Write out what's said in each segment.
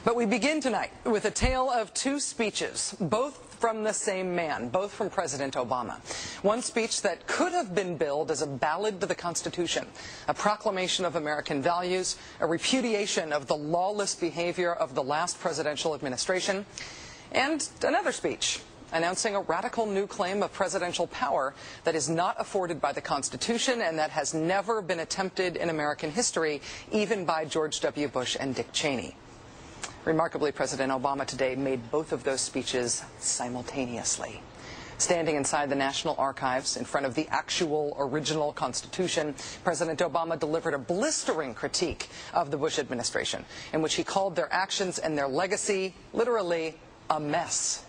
But we begin tonight with a tale of two speeches, both from the same man, both from President Obama. One speech that could have been billed as a ballad to the Constitution, a proclamation of American values, a repudiation of the lawless behavior of the last presidential administration, and another speech announcing a radical new claim of presidential power that is not afforded by the Constitution and that has never been attempted in American history, even by George W. Bush and Dick Cheney. Remarkably, President Obama today made both of those speeches simultaneously. Standing inside the National Archives in front of the actual original Constitution, President Obama delivered a blistering critique of the Bush administration, in which he called their actions and their legacy, literally, a mess.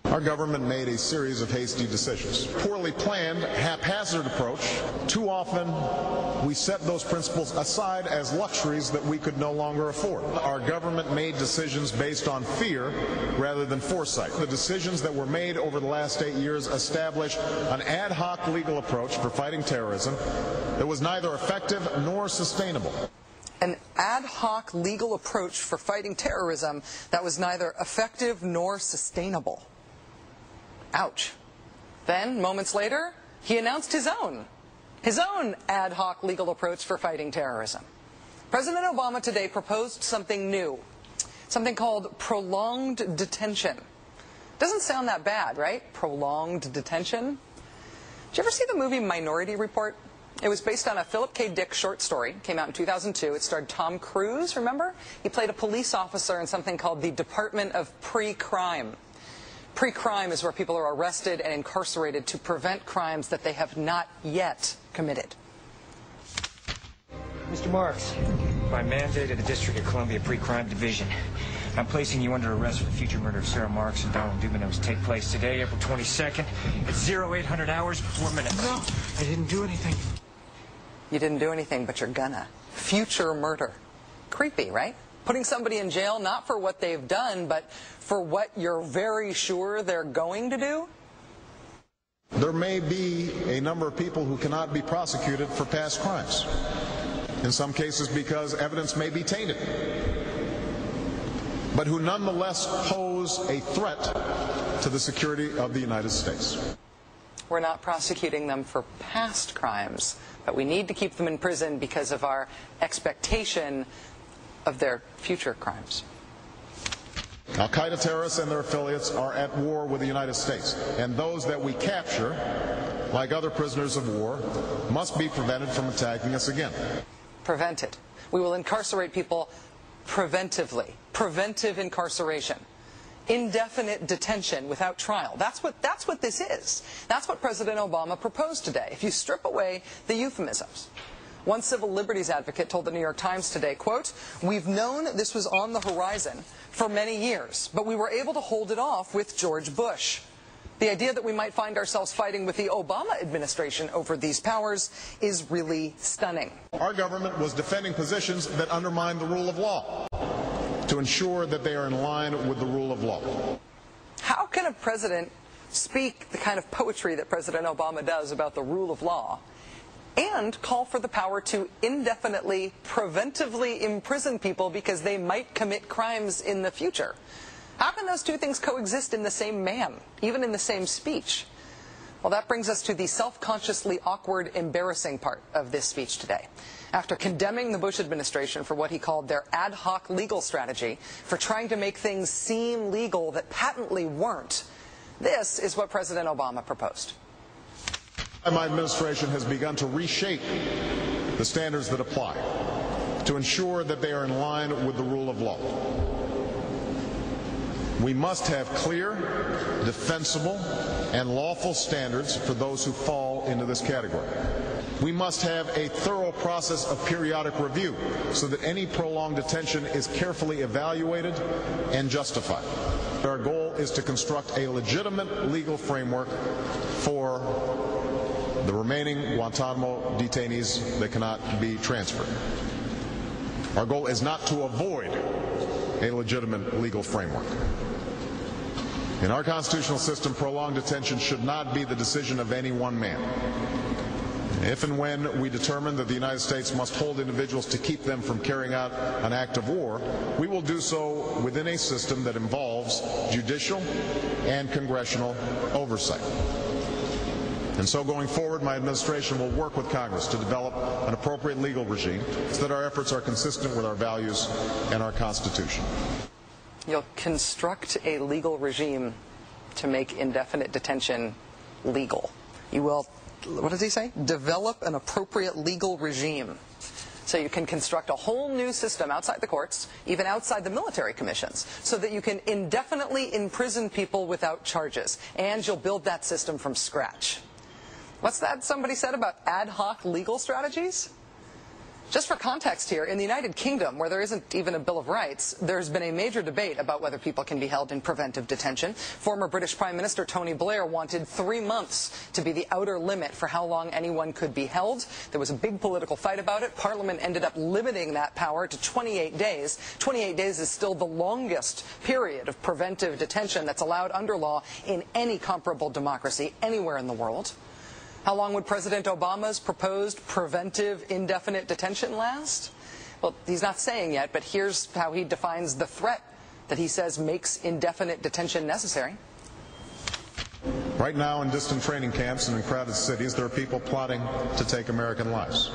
Our government made a series of hasty decisions. Poorly planned, haphazard approach. Too often, we set those principles aside as luxuries that we could no longer afford. Our government made decisions based on fear rather than foresight. The decisions that were made over the last 8 years established an ad hoc legal approach for fighting terrorism that was neither effective nor sustainable. An ad hoc legal approach for fighting terrorism that was neither effective nor sustainable. Ouch. Then, moments later, he announced his own ad hoc legal approach for fighting terrorism. President Obama today proposed something new, something called prolonged detention. Doesn't sound that bad, right? Prolonged detention. Did you ever see the movie Minority Report? It was based on a Philip K. Dick short story. It came out in 2002. It starred Tom Cruise, remember? He played a police officer in something called the Department of Pre-Crime. Pre-crime is where people are arrested and incarcerated to prevent crimes that they have not yet committed. Mr. Marks, by mandate of the District of Columbia Pre-Crime Division, I'm placing you under arrest for the future murder of Sarah Marks and Donald Dumanos take place today, April 22nd, at 0800 hours 4 minutes. No, I didn't do anything. You didn't do anything, but you're gonna. Future murder. Creepy, right? Putting somebody in jail not for what they've done, but for what you're very sure they're going to do? There may be a number of people who cannot be prosecuted for past crimes. In some cases because evidence may be tainted, but who nonetheless pose a threat to the security of the United States. We're not prosecuting them for past crimes, but we need to keep them in prison because of our expectation of their future crimes. Al-Qaeda terrorists and their affiliates are at war with the United States, and those that we capture, like other prisoners of war, must be prevented from attacking us again. Prevented. We will incarcerate people preventively. Preventive incarceration. Indefinite detention without trial. That's what this is. That's what President Obama proposed today, if you strip away the euphemisms. One civil liberties advocate told the New York Times today, quote, "We've known this was on the horizon for many years, but we were able to hold it off with George Bush. The idea that we might find ourselves fighting with the Obama administration over these powers is really stunning." Our government was defending positions that undermine the rule of law to ensure that they are in line with the rule of law. How can a president speak the kind of poetry that President Obama does about the rule of law and call for the power to indefinitely, preventively imprison people because they might commit crimes in the future? How can those two things coexist in the same man, even in the same speech? Well, that brings us to the self-consciously awkward, embarrassing part of this speech today. After condemning the Bush administration for what he called their ad hoc legal strategy, for trying to make things seem legal that patently weren't, this is what President Obama proposed. My administration has begun to reshape the standards that apply to ensure that they are in line with the rule of law. We must have clear, defensible, and lawful standards for those who fall into this category. We must have a thorough process of periodic review so that any prolonged detention is carefully evaluated and justified. Our goal is to construct a legitimate legal framework for the remaining Guantanamo detainees that cannot be transferred. Our goal is not to avoid a legitimate legal framework. In our constitutional system, prolonged detention should not be the decision of any one man. If and when we determine that the United States must hold individuals to keep them from carrying out an act of war, we will do so within a system that involves judicial and congressional oversight. And so going forward, my administration will work with Congress to develop an appropriate legal regime so that our efforts are consistent with our values and our Constitution. You'll construct a legal regime to make indefinite detention legal. You will, what does he say? Develop an appropriate legal regime. So you can construct a whole new system outside the courts, even outside the military commissions, so that you can indefinitely imprison people without charges. And you'll build that system from scratch. What's that somebody said about ad hoc legal strategies? Just for context here, in the United Kingdom, where there isn't even a Bill of Rights, there's been a major debate about whether people can be held in preventive detention. Former British Prime Minister Tony Blair wanted 3 months to be the outer limit for how long anyone could be held. There was a big political fight about it. Parliament ended up limiting that power to 28 days. 28 days is still the longest period of preventive detention that's allowed under law in any comparable democracy anywhere in the world. How long would President Obama's proposed preventive indefinite detention last? Well, he's not saying yet, but here's how he defines the threat that he says makes indefinite detention necessary. Right now in distant training camps and in crowded cities, there are people plotting to take American lives.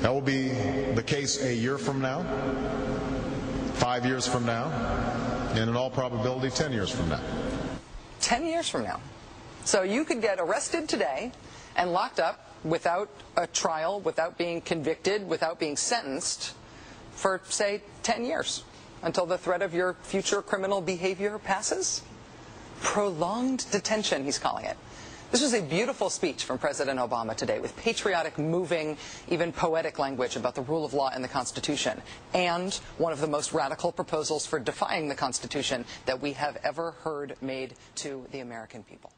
That will be the case a year from now, 5 years from now, and in all probability 10 years from now. 10 years from now. So you could get arrested today and locked up without a trial, without being convicted, without being sentenced for, say, 10 years until the threat of your future criminal behavior passes? Prolonged detention, he's calling it. This was a beautiful speech from President Obama today with patriotic, moving, even poetic language about the rule of law and the Constitution, and one of the most radical proposals for defying the Constitution that we have ever heard made to the American people.